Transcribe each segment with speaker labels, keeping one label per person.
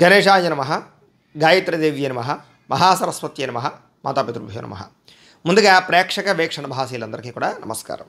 Speaker 1: గణేశాయ నమః, గాయత్రీదేవ్యే నమః, మహాసరస్వత్యే నమః, మాతాపితృభ్యో నమః. ముందుగా ప్రేక్షక వీక్షణ భాషలందరికీ కూడా నమస్కారం.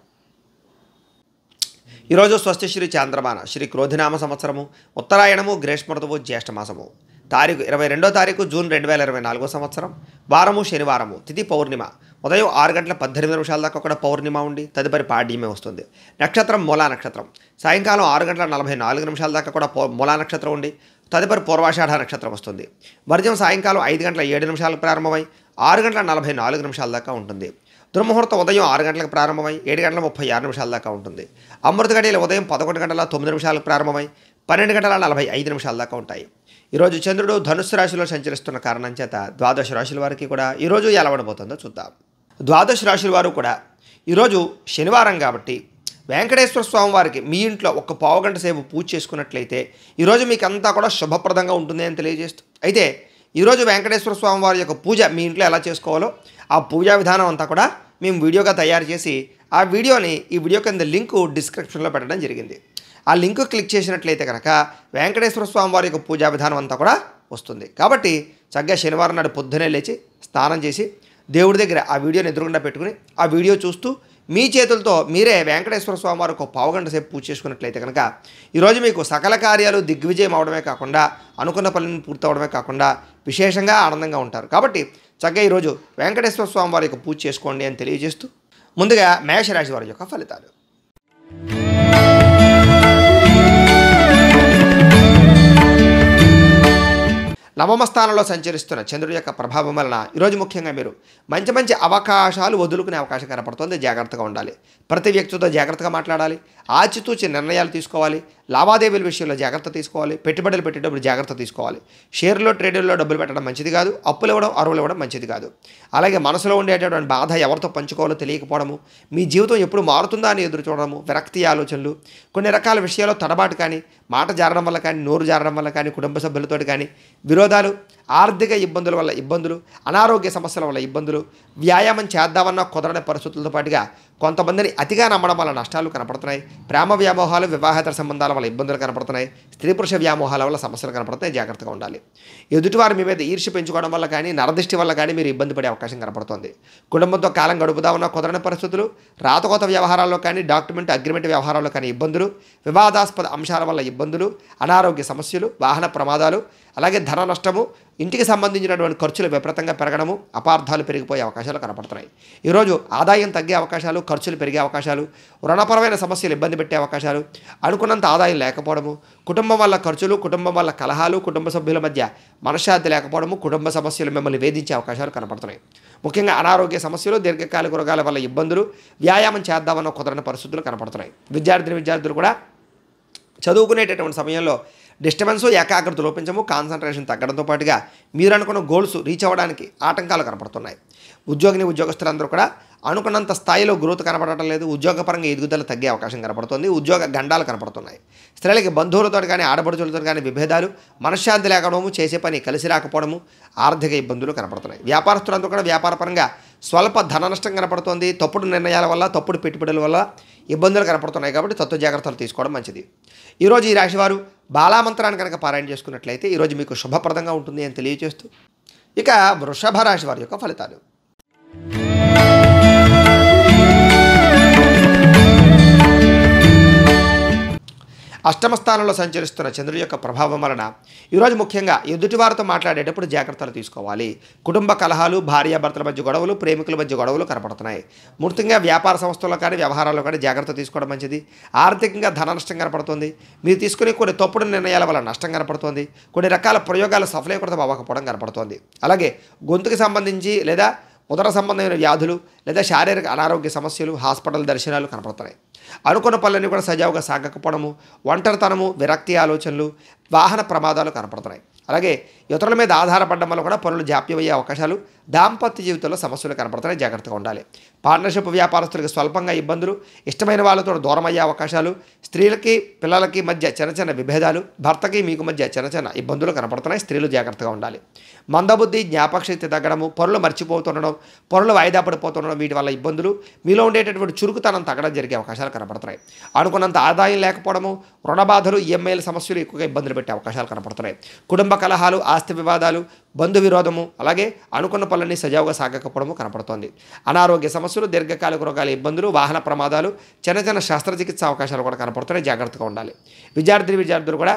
Speaker 1: ఈరోజు స్వస్తి శ్రీ చాంద్రమాన శ్రీ క్రోధినామ సంవత్సరము ఉత్తరాయణము గ్రీష్మ ఋతువు జ్యేష్ఠమాసము తారీఖు 22వ తారీఖు జూన్ 2024 సంవత్సరం వారము శనివారము తిథి పౌర్ణిమ ఉదయం 6:18 దాకా కూడా పౌర్ణిమ ఉండి తదుపరి పాడ్యమే వస్తుంది. నక్షత్రం మూలా నక్షత్రం సాయంకాలం 6:44 దాకా కూడా మూలా నక్షత్రం ఉండి తదుపరి పూర్వాషాఢ నక్షత్రం వస్తుంది. వర్జం సాయంకాలం 5:07 ప్రారంభమై 6:44 దాకా ఉంటుంది. దుర్ముహూర్తం ఉదయం 6 గంటలకు ప్రారంభమై 7:36 దాకా ఉంటుంది. అమృత గడియలు ఉదయం 11:09 ప్రారంభమై 12:45 దాకా ఉంటాయి. ఈరోజు చంద్రుడు ధనుస్సు రాశిలో సంచరిస్తున్న కారణం చేత ద్వాదశ రాశుల వారికి కూడా ఈరోజు ఎలా ఉండబోతుందో చూద్దాం. ద్వాదశ రాశుల వారు కూడా ఈరోజు శనివారం కాబట్టి వెంకటేశ్వర స్వామి వారికి మీ ఇంట్లో ఒక పావుగంట సేపు పూజ చేసుకున్నట్లయితే ఈరోజు మీకు అంతా కూడా శుభప్రదంగా ఉంటుంది అని తెలియజేస్తూ, అయితే ఈరోజు వెంకటేశ్వర స్వామి వారి యొక్క పూజ మీ ఇంట్లో ఎలా చేసుకోవాలో ఆ పూజా విధానం అంతా కూడా మేము వీడియోగా తయారు చేసి ఆ వీడియోని ఈ వీడియో కింద లింకు డిస్క్రిప్షన్లో పెట్టడం జరిగింది. ఆ లింకు క్లిక్ చేసినట్లయితే కనుక వెంకటేశ్వర స్వామి వారి యొక్క పూజా విధానం అంతా కూడా వస్తుంది. కాబట్టి చక్కగా శనివారం నాడు పొద్దునే లేచి స్నానం చేసి దేవుడి దగ్గర ఆ వీడియోని ఎదురుగుండా పెట్టుకుని ఆ వీడియో చూస్తూ మీ చేతులతో మీరే వెంకటేశ్వర స్వామి వారికి ఒక పావుగంట సేపు పూజ చేసుకున్నట్లయితే కనుక ఈరోజు మీకు సకల కార్యాలు దిగ్విజయం అవడమే కాకుండా అనుకున్న పనులను పూర్తవడమే కాకుండా విశేషంగా ఆనందంగా ఉంటారు. కాబట్టి చక్కగా ఈరోజు వెంకటేశ్వర స్వామి వారి యొక్క పూజ చేసుకోండి అని తెలియజేస్తూ ముందుగా మేషరాశి వారి యొక్క ఫలితాలు. నవమ స్థానంలో సంచరిస్తున్న చంద్రుడి యొక్క ప్రభావం వలన ఈరోజు ముఖ్యంగా మీరు మంచి మంచి అవకాశాలు వదులుకునే అవకాశం కనపడుతుంది. జాగ్రత్తగా ఉండాలి. ప్రతి వ్యక్తితో జాగ్రత్తగా మాట్లాడాలి. ఆచితూచి నిర్ణయాలు తీసుకోవాలి. లావాదేవీల విషయంలో జాగ్రత్త తీసుకోవాలి. పెట్టుబడులు పెట్టేటప్పుడు జాగ్రత్త తీసుకోవాలి. షేర్లో ట్రేడర్లో డబ్బులు పెట్టడం మంచిది కాదు. అప్పులు ఇవ్వడం అరువులు ఇవ్వడం మంచిది కాదు. అలాగే మనసులో ఉండేటటువంటి బాధ ఎవరితో పంచుకోవాలో తెలియకపోవడము, మీ జీవితం ఎప్పుడు మారుతుందా అని ఎదురు చూడడము, విరక్తి ఆలోచనలు, కొన్ని రకాల విషయాల్లో తడబాటు కానీ, మాట జారడం వల్ల కానీ, నోరు జారడం వల్ల కానీ, కుటుంబ సభ్యులతో కానీ విరోధాలు, ఆర్థిక ఇబ్బందుల వల్ల ఇబ్బందులు, అనారోగ్య సమస్యల వల్ల ఇబ్బందులు, వ్యాయామం చేద్దామన్న కుదరని పరిస్థితులతో పాటుగా కొంతమందిని అతిగా నమ్మడం వల్ల నష్టాలు కనపడుతున్నాయి. ప్రేమ వ్యామోహాలు, వివాహేతర సంబంధాల వల్ల ఇబ్బందులు కనపడుతున్నాయి. స్త్రీ పురుష వ్యామోహాల వల్ల సమస్యలు కనపడుతున్నాయి. జాగ్రత్తగా ఉండాలి. ఎదుటివారి మీ మీద ఈర్ష్య పెంచుకోవడం వల్ల కానీ, నరదృష్టి వల్ల కానీ మీరు ఇబ్బంది పడే అవకాశం కనపడుతుంది. కుటుంబంతో కాలం గడుపుదామన్న కుదరని పరిస్థితులు, రాతకోత వ్యవహారాల్లో కానీ, డాక్యుమెంట్ అగ్రిమెంట్ వ్యవహారాల్లో కానీ ఇబ్బందులు, వివాదాస్పద అంశాల వల్ల ఇబ్బందులు, అనారోగ్య సమస్యలు, వాహన ప్రమాదాలు, అలాగే ధన నష్టము, ఇంటికి సంబంధించినటువంటి ఖర్చులు విపరీతంగా పెరగడము, అపార్థాలు పెరిగిపోయే అవకాశాలు కనపడుతున్నాయి. ఈరోజు ఆదాయం తగ్గే అవకాశాలు, ఖర్చులు పెరిగే అవకాశాలు, రుణపరమైన సమస్యలు ఇబ్బంది పెట్టే అవకాశాలు, అనుకున్నంత ఆదాయం లేకపోవడము, కుటుంబం వల్ల ఖర్చులు, కుటుంబం వల్ల కలహాలు, కుటుంబ సభ్యుల మధ్య మనశ్శాంతి లేకపోవడము, కుటుంబ సమస్యలు మిమ్మల్ని వేధించే అవకాశాలు కనపడుతున్నాయి. ముఖ్యంగా అనారోగ్య సమస్యలు, దీర్ఘకాలిక రోగాల వల్ల ఇబ్బందులు, వ్యాయామం చేద్దామన్న కుదరని పరిస్థితులు కనపడుతున్నాయి. విద్యార్థులు కూడా చదువుకునేటటువంటి సమయంలో డిస్టర్బెన్స్, ఏకాగ్రత లోపించము, కాన్సన్ట్రేషన్ తగ్గడంతో పాటుగా మీరు అనుకున్న గోల్స్ రీచ్ అవ్వడానికి ఆటంకాలు కనపడుతున్నాయి. ఉద్యోగస్తులందరూ కూడా అనుకున్నంత స్థాయిలో గ్రోత్ కనపడటం లేదు. ఉద్యోగపరంగా ఎదుగుదల తగ్గే అవకాశం కనపడుతుంది. ఉద్యోగ గండాలు కనపడుతున్నాయి. స్త్రీలకి బంధువులతో కానీ, ఆడపడుచులతో కానీ విభేదాలు, మనశ్శాంతి లేకపోవడము, చేసే పని కలిసి రాకపోవడము, ఆర్థిక ఇబ్బందులు కనపడుతున్నాయి. వ్యాపారస్తులందరూ కూడా వ్యాపారపరంగా స్వల్ప ధన నష్టం కనపడుతుంది. తప్పుడు నిర్ణయాల వల్ల, తప్పుడు పెట్టుబడుల వల్ల ఇబ్బందులు కనపడుతున్నాయి. కాబట్టి తత్వ జాగ్రత్తలు తీసుకోవడం మంచిది. ఈరోజు ఈ రాశివారు బాలామంత్రాన్ని కనుక పారాయణ చేసుకున్నట్లయితే ఈరోజు మీకు శుభప్రదంగా ఉంటుంది అని తెలియజేస్తూ ఇక వృషభ రాశి వారి యొక్క ఫలితాలు. అష్టమ స్థానంలో సంచరిస్తున్న చంద్రుడి యొక్క ప్రభావం వలన ఈరోజు ముఖ్యంగా ఎదుటివారితో మాట్లాడేటప్పుడు జాగ్రత్తలు తీసుకోవాలి. కుటుంబ కలహాలు, భార్యాభర్తల మధ్య గొడవలు, ప్రేమికుల మధ్య గొడవలు కనపడుతున్నాయి. ముఖ్యంగా వ్యాపార సంస్థల్లో కానీ, వ్యవహారాల్లో కానీ జాగ్రత్త తీసుకోవడం మంచిది. ఆర్థికంగా ధన నష్టం కనపడుతుంది. మీరు తీసుకునే కొన్ని తప్పుడు నిర్ణయాల వల్ల నష్టం కనపడుతుంది. కొన్ని రకాల ప్రయోగాలు సఫలీకృతం అవ్వకపోవడం కనపడుతుంది. అలాగే గొంతుకు సంబంధించి లేదా ఉదర సంబంధమైన వ్యాధులు లేదా శారీరక అనారోగ్య సమస్యలు, హాస్పిటల్ దర్శనాలు కనపడుతున్నాయి. అనుకున్న పనులన్నీ కూడా సజావుగా సాగకపోవడము, ఒంటరితనము, విరక్తి ఆలోచనలు, వాహన ప్రమాదాలు కనపడుతున్నాయి. అలాగే ఇతరుల మీద ఆధారపడడం వల్ల కూడా పనులు జాప్యమయ్యే అవకాశాలు, దాంపత్య జీవితంలో సమస్యలు కనపడుతున్నాయి. జాగ్రత్తగా ఉండాలి. పార్ట్నర్షిప్ వ్యాపారస్తులకు స్వల్పంగా ఇబ్బందులు, ఇష్టమైన వాళ్ళతో దూరం అయ్యే అవకాశాలు, స్త్రీలకి పిల్లలకి మధ్య చిన్న చిన్న విభేదాలు, భర్తకి మీకు మధ్య చిన్న చిన్న ఇబ్బందులు కనపడుతున్నాయి. స్త్రీలు జాగ్రత్తగా ఉండాలి. మందబుద్ధి, జ్ఞాపకశక్తి తగ్గడము, పనులు మర్చిపోతుండడం, పనులు వాయిదా పడిపోతుండడం, వీటి వల్ల ఇబ్బందులు, మీలో ఉండేటటువంటి చురుకుతనం తగ్గడం జరిగే అవకాశాలు కనపడుతున్నాయి. అనుకున్నంత ఆదాయం లేకపోవడము, రుణ బాధలు, ఈఎంఐల సమస్యలు ఎక్కువగా ఇబ్బందులు పెట్టే అవకాశాలు కనపడుతున్నాయి. కుటుంబ కలహాలు, ఆస్తి వివాదాలు, బంధు విరోధము, అలాగే అనుకున్న పనులన్నీ సజావుగా సాగకపోవడము కనపడుతోంది. అనారోగ్య సమస్యలు, దీర్ఘకాలిక రోగాల ఇబ్బందులు, వాహన ప్రమాదాలు, చిన్న చిన్న శస్త్రచికిత్స అవకాశాలు కూడా కనపడుతున్నాయి. జాగ్రత్తగా ఉండాలి. విద్యార్థులు కూడా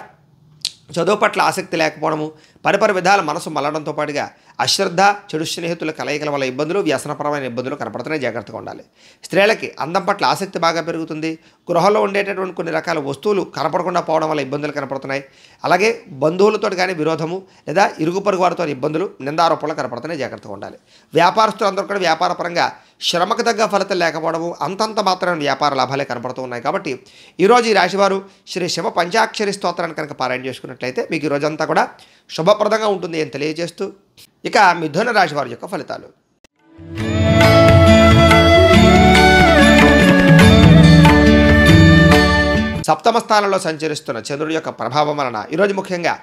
Speaker 1: చదువు పట్ల ఆసక్తి లేకపోవడము, పరిపరి విధాల మనసు మల్లడంతో పాటుగా అశ్రద్ధ, చెడు స్నేహితుల కలయికల వల్ల ఇబ్బందులు, వ్యసనపరమైన ఇబ్బందులు కనపడుతున్నాయి. జాగ్రత్తగా ఉండాలి. స్త్రీలకి అందం పట్ల ఆసక్తి బాగా పెరుగుతుంది. గృహంలో ఉండేటటువంటి కొన్ని రకాల వస్తువులు కనపడకుండా పోవడం వల్ల ఇబ్బందులు కనపడుతున్నాయి. అలాగే బంధువులతో కానీ విరోధము లేదా ఇరుగు పొరుగు వారితో ఇబ్బందులు, నిందారోపణలు కనపడుతున్నాయి. జాగ్రత్తగా ఉండాలి. వ్యాపారస్తులందరూ కూడా వ్యాపారపరంగా శ్రమకు తగ్గ ఫలితం లేకపోవడము, అంతంత మాత్రమే వ్యాపార లాభాలే కనపడుతూ ఉన్నాయి. కాబట్టి ఈరోజు ఈ రాశివారు శ్రీ శివ పంచాక్షరి స్తోత్రాన్ని కనుక పారాయణ చేసుకున్నట్లయితే మీకు ఈ రోజంతా కూడా శుభప్రదంగా ఉంటుంది అని తెలియజేస్తూ, ఇక మిథున రాశి వారి యొక్క ఫలితాలు. సప్తమ స్థానంలో సంచరిస్తున్న చంద్రుడి యొక్క ప్రభావం వలన ఈరోజు ముఖ్యంగా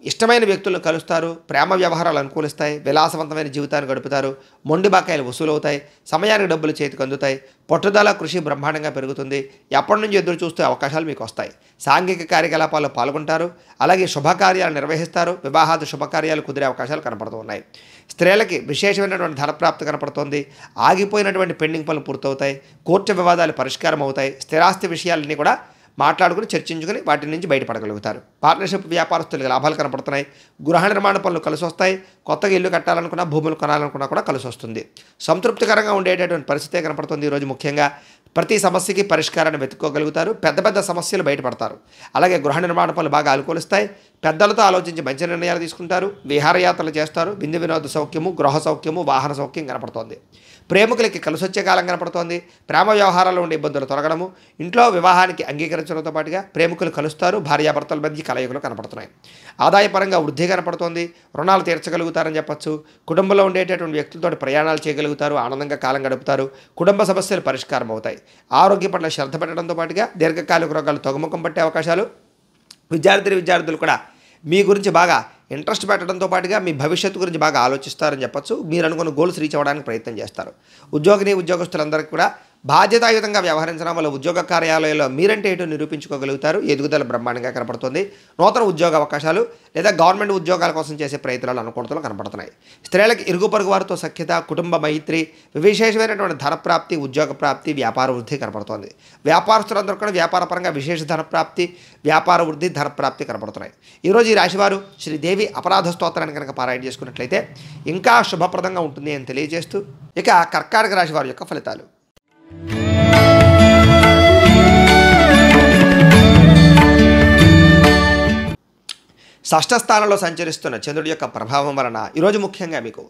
Speaker 1: ఇష్టమైన వ్యక్తులను కలుస్తారు. ప్రేమ వ్యవహారాలు అనుకూలిస్తాయి. విలాసవంతమైన జీవితాన్ని గడుపుతారు. మొండి బాకాయలు వసూలవుతాయి. సమయానికి డబ్బులు చేతికి అందుతాయి. పట్టుదల, కృషి బ్రహ్మాండంగా పెరుగుతుంది. ఎప్పటి నుంచి ఎదురు చూస్తే అవకాశాలు మీకు వస్తాయి. సాంఘిక కార్యకలాపాల్లో పాల్గొంటారు. అలాగే శుభకార్యాలు నిర్వహిస్తారు. వివాహాది శుభకార్యాలు కుదిరే అవకాశాలు కనపడుతూ ఉన్నాయి. స్త్రీలకి విశేషమైనటువంటి ధనప్రాప్తి కనపడుతోంది. ఆగిపోయినటువంటి పెండింగ్ పనులు పూర్తవుతాయి. కోర్టు వివాదాలు పరిష్కారం అవుతాయి. స్థిరాస్తి విషయాలన్నీ కూడా మాట్లాడుకుని చర్చించుకుని వాటి నుంచి బయటపడగలుగుతారు. పార్ట్నర్షిప్ వ్యాపారస్తులకు లాభాలు కనపడుతున్నాయి. గృహ నిర్మాణ పనులు కలిసి వస్తాయి. కొత్తగా ఇల్లు కట్టాలనుకున్నా, భూములు కొనాలనుకున్నా కూడా కలిసి వస్తుంది. సంతృప్తికరంగా ఉండేటటువంటి పరిస్థితే కనపడుతుంది. ఈరోజు ముఖ్యంగా ప్రతి సమస్యకి పరిష్కారాన్ని వెతుక్కోగలుగుతారు. పెద్ద పెద్ద సమస్యలు బయటపడతారు. అలాగే గృహ నిర్మాణ పనులు బాగా అనుకూలిస్తాయి. పెద్దలతో ఆలోచించి మంచి నిర్ణయాలు తీసుకుంటారు. విహారయాత్రలు చేస్తారు. విందు వినోద సౌఖ్యము, గృహ సౌఖ్యము, వాహన సౌఖ్యం కనపడుతోంది. ప్రేమికులకి కలిసి వచ్చే కాలం కనపడుతోంది. ప్రేమ వ్యవహారాల్లో ఉండే ఇబ్బందులు తొలగడము, ఇంట్లో వివాహానికి అంగీకరించడంతో పాటుగా ప్రేమికులు కలుస్తారు. భార్యాభర్తల మధ్య కలయికలు కనపడుతున్నాయి. ఆదాయపరంగా వృద్ధి కనపడుతోంది. రుణాలు తీర్చగలుగుతారని చెప్పచ్చు. కుటుంబంలో ఉండేటటువంటి వ్యక్తులతో ప్రయాణాలు చేయగలుగుతారు. ఆనందంగా కాలం గడుపుతారు. కుటుంబ సమస్యలు పరిష్కారం అవుతాయి. ఆరోగ్య పట్ల శ్రద్ధ పెట్టడంతో పాటుగా దీర్ఘకాలిక రోగాలు తగ్గుముఖం పట్టే అవకాశాలు. విద్యార్థులు కూడా మీ గురించి బాగా ఇంట్రెస్ట్ పెట్టడంతో పాటుగా మీ భవిష్యత్తు గురించి బాగా ఆలోచిస్తారని చెప్పచ్చు. మీరు అనుకున్న గోల్స్ రీచ్ అవ్వడానికి ప్రయత్నం చేస్తారు. ఉద్యోగస్తులందరికీ కూడా బాధ్యతాయుతంగా వ్యవహరించడం వల్ల ఉద్యోగ కార్యాలయంలో మీరంటే ఏటో నిరూపించుకోగలుగుతారు. ఎదుగుదల బ్రహ్మాండంగా కనపడుతుంది. నూతన ఉద్యోగ అవకాశాలు లేదా గవర్నమెంట్ ఉద్యోగాల కోసం చేసే ప్రయత్నాలు అనుకూలతలు కనపడుతున్నాయి. స్త్రీలకు ఇరుగు పొరుగు వారితో సఖ్యత, కుటుంబ మైత్రి, విశేషమైనటువంటి ధనప్రాప్తి, ఉద్యోగ ప్రాప్తి, వ్యాపార వృద్ధి కనపడుతోంది. వ్యాపారస్తులందరూ కూడా వ్యాపారపరంగా విశేష ధనప్రాప్తి, వ్యాపార వృద్ధి, ధనప్రాప్తి కనపడుతున్నాయి. ఈరోజు ఈ రాశివారు శ్రీదేవి అపరాధ స్తోత్రాన్ని కనుక పారాయణ చేసుకున్నట్లయితే ఇంకా శుభప్రదంగా ఉంటుంది అని తెలియజేస్తూ, ఇక కర్కాటక రాశి వారి యొక్క ఫలితాలు. షష్ఠ స్థానంలో సంచరిస్తున్న చంద్రుడి యొక్క ప్రభావం వలన ఈరోజు ముఖ్యంగా మీకు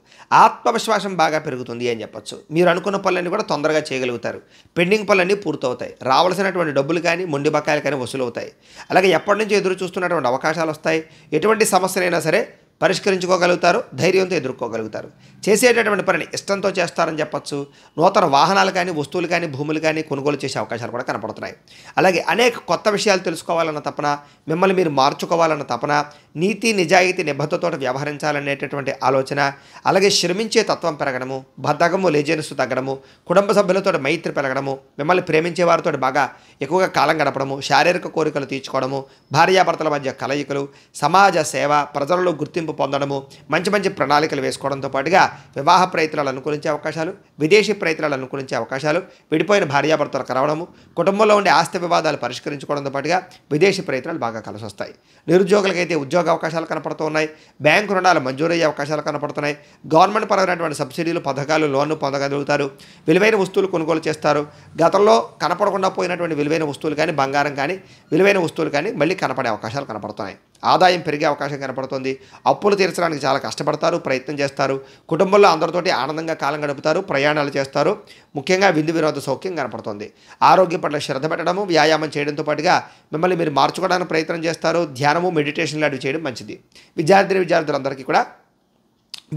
Speaker 1: ఆత్మవిశ్వాసం బాగా పెరుగుతుంది అని చెప్పచ్చు. మీరు అనుకున్న పనులన్నీ కూడా తొందరగా చేయగలుగుతారు. పెండింగ్ పనులన్నీ పూర్తవుతాయి. రావాల్సినటువంటి డబ్బులు కానీ, మొండి బకాయిలు కానీ వసూలు అవుతాయి. అలాగే ఎప్పటి నుంచి ఎదురు చూస్తున్నటువంటి అవకాశాలు వస్తాయి. ఎటువంటి సమస్యలైనా సరే పరిష్కరించుకోగలుగుతారు. ధైర్యంతో ఎదుర్కోగలుగుతారు. చేసేటటువంటి పనిని ఇష్టంతో చేస్తారని చెప్పచ్చు. నూతన వాహనాలు కానీ, వస్తువులు కానీ, భూములు కానీ కొనుగోలు చేసే అవకాశాలు కూడా కనపడుతున్నాయి. అలాగే అనేక కొత్త విషయాలు తెలుసుకోవాలన్న తపన, మిమ్మల్ని మీరు మార్చుకోవాలన్న తపన, నీతి నిజాయితీ నిబద్ధతతో వ్యవహరించాలనేటటువంటి ఆలోచన, అలాగే శ్రమించే తత్వం పెరగడము, బద్ధకము లేజినెస్ తగ్గడము, కుటుంబ సభ్యులతో మైత్రి పెరగడము, మిమ్మల్ని ప్రేమించే వారితో బాగా ఎక్కువగా కాలం గడపడము, శారీరక కోరికలు తీర్చుకోవడము, భార్యాభర్తల మధ్య కలయికలు, సమాజ సేవ, ప్రజలలో గుర్తింపు పొందడము, మంచి మంచి ప్రణాళికలు వేసుకోవడంతో పాటుగా వివాహ ప్రయత్నాలు అనుకూలించే అవకాశాలు, విదేశీ ప్రయత్నాలు అనుకూలించే అవకాశాలు, విడిపోయిన భార్యాభర్తలు కలవడము, కుటుంబంలో ఉండే ఆస్తి వివాదాలు పరిష్కరించుకోవడంతో పాటుగా విదేశీ ప్రయత్నాలు బాగా కలిసి వస్తాయి. నిరుద్యోగులకైతే ఉద్యోగ అవకాశాలు కనపడుతూ ఉన్నాయి. బ్యాంకు రుణాలు మంజూరయ్యే అవకాశాలు కనపడుతున్నాయి. గవర్నమెంట్ పరమైనటువంటి సబ్సిడీలు, పథకాలు, లోన్లు పొందగలుగుతారు. విలువైన వస్తువులు కొనుగోలు చేస్తారు. గతంలో కనపడకుండా పోయినటువంటి విలువైన వస్తువులు కానీ, బంగారం కానీ, విలువైన వస్తువులు కానీ మళ్ళీ కనపడే అవకాశాలు కనపడుతున్నాయి. ఆదాయం పెరిగే అవకాశం కనపడుతుంది. అప్పులు తీర్చడానికి చాలా కష్టపడతారు, ప్రయత్నం చేస్తారు. కుటుంబంలో అందరితోటి ఆనందంగా కాలం గడుపుతారు, ప్రయాణాలు చేస్తారు. ముఖ్యంగా విందు వినోద సౌఖ్యం కనపడుతుంది. ఆరోగ్యం పట్ల శ్రద్ధ పెట్టడము, వ్యాయామం చేయడంతో పాటుగా మిమ్మల్ని మీరు మార్చుకోవడానికి ప్రయత్నం చేస్తారు. ధ్యానము, మెడిటేషన్ లాంటివి చేయడం మంచిది. విద్యార్థులందరికీ కూడా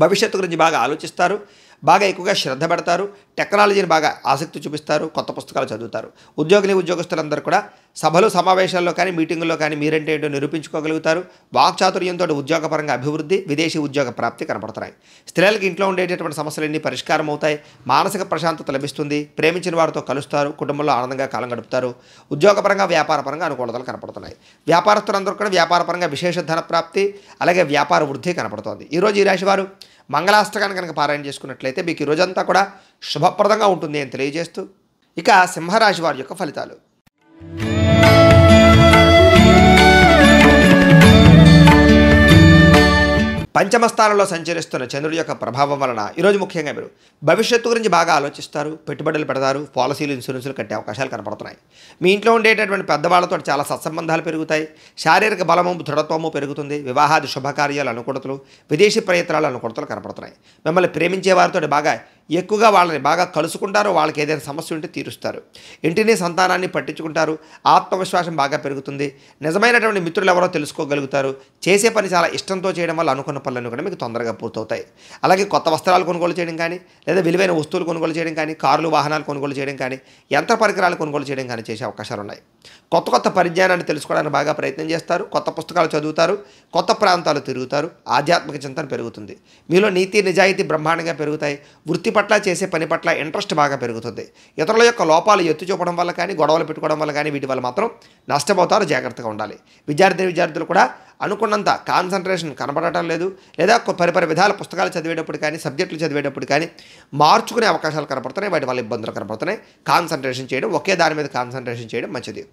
Speaker 1: భవిష్యత్తు గురించి బాగా ఆలోచిస్తారు. బాగా ఎక్కువగా శ్రద్ధ పెడతారు. టెక్నాలజీని బాగా ఆసక్తి చూపిస్తారు. కొత్త పుస్తకాలు చదువుతారు. ఉద్యోగులు, ఉద్యోగస్తులందరూ కూడా సభలు సమావేశాల్లో కానీ మీటింగుల్లో కానీ మీరంటే ఏంటో నిరూపించుకోగలుగుతారు. వాక్చాతుర్యంతో ఉద్యోగపరంగా అభివృద్ధి, విదేశీ ఉద్యోగ ప్రాప్తి కనపడుతున్నాయి. స్త్రీలకు ఇంట్లో ఉండేటటువంటి సమస్యలన్నీ పరిష్కారం అవుతాయి. మానసిక ప్రశాంతత లభిస్తుంది. ప్రేమించిన వారితో కలుస్తారు. కుటుంబంలో ఆనందంగా కాలం గడుపుతారు. ఉద్యోగపరంగా వ్యాపారపరంగా అనుకూలతలు కనపడుతున్నాయి. వ్యాపారస్తులందరూ కూడా వ్యాపారపరంగా విశేష ధన ప్రాప్తి, అలాగే వ్యాపార వృద్ధి కనపడుతోంది. ఈరోజు ఈ రాశి వారు మంగళాష్టకాన్ని కనుక పారాయణ చేసుకున్నట్లయితే మీకు ఈ రోజంతా కూడా శుభప్రదంగా ఉంటుంది అని తెలియజేస్తూ, ఇక సింహరాశి వారి యొక్క ఫలితాలు. పంచమ స్థానంలో సంచరిస్తున్న చంద్రుడి యొక్క ప్రభావం వలన ఈరోజు ముఖ్యంగా మీరు భవిష్యత్తు గురించి బాగా ఆలోచిస్తారు. పెట్టుబడులు పెడతారు. పాలసీలు, ఇన్సూరెన్సులు కట్టే అవకాశాలు కనపడుతున్నాయి. మీ ఇంట్లో ఉండేటటువంటి పెద్దవాళ్లతో చాలా సత్సంబంధాలు పెరుగుతాయి. శారీరక బలము, దృఢత్వము పెరుగుతుంది. వివాహాది శుభకార్యాలు అనుకూలతలు, విదేశీ ప్రయత్నాలు అనుకూలతలు కనపడుతున్నాయి. మిమ్మల్ని ప్రేమించే వారితో బాగా ఎక్కువగా వాళ్ళని బాగా కలుసుకుంటారు. వాళ్ళకి ఏదైనా సమస్య ఉంటే తీరుస్తారు. ఇంటిని, సంతానాన్ని పట్టించుకుంటారు. ఆత్మవిశ్వాసం బాగా పెరుగుతుంది. నిజమైనటువంటి మిత్రులు ఎవరో తెలుసుకోగలుగుతారు. చేసే పని చాలా ఇష్టంతో చేయడం వల్ల అనుకున్న పనులన్నీ కూడా మీకు తొందరగా పూర్తవుతాయి. అలాగే కొత్త వస్త్రాలు కొనుగోలు చేయడం కానీ, లేదా విలువైన వస్తువులు కొనుగోలు చేయడం కానీ, కార్లు, వాహనాలు కొనుగోలు చేయడం కానీ, యంత్ర పరికరాలు కొనుగోలు చేయడం కానీ చేసే అవకాశాలు ఉన్నాయి. కొత్త కొత్త పరిజ్ఞానాన్ని తెలుసుకోవడానికి బాగా ప్రయత్నం చేస్తారు. కొత్త పుస్తకాలు చదువుతారు. కొత్త ప్రాంతాలు తిరుగుతారు. ఆధ్యాత్మిక చింతన పెరుగుతుంది. మీలో నీతి, నిజాయితీ బ్రహ్మాండంగా పెరుగుతాయి. వృత్తి పట్ల, చేసే పని పట్ల ఇంట్రెస్ట్ బాగా పెరుగుతుంది. ఇతరుల యొక్క లోపాలు ఎత్తి చూపడం వల్ల కానీ, గొడవలు పెట్టుకోవడం వల్ల కానీ వీటి వల్ల మాత్రం నష్టపోతారు. జాగ్రత్తగా ఉండాలి. విద్యార్థులు కూడా అనుకున్నంత కాన్సన్ట్రేషన్ కనబడటం లేదు. లేదా పరిపరి విధాల పుస్తకాలు చదివేటప్పుడు కానీ, సబ్జెక్టులు చదివేటప్పుడు కానీ మార్చుకునే అవకాశాలు కనపడుతున్నాయి. వాటి వల్ల ఇబ్బందులు కనపడుతున్నాయి. కాన్సన్ట్రేషన్ చేయడం, ఒకే దాని మీద కాన్సన్ట్రేషన్ చేయడం మంచిది.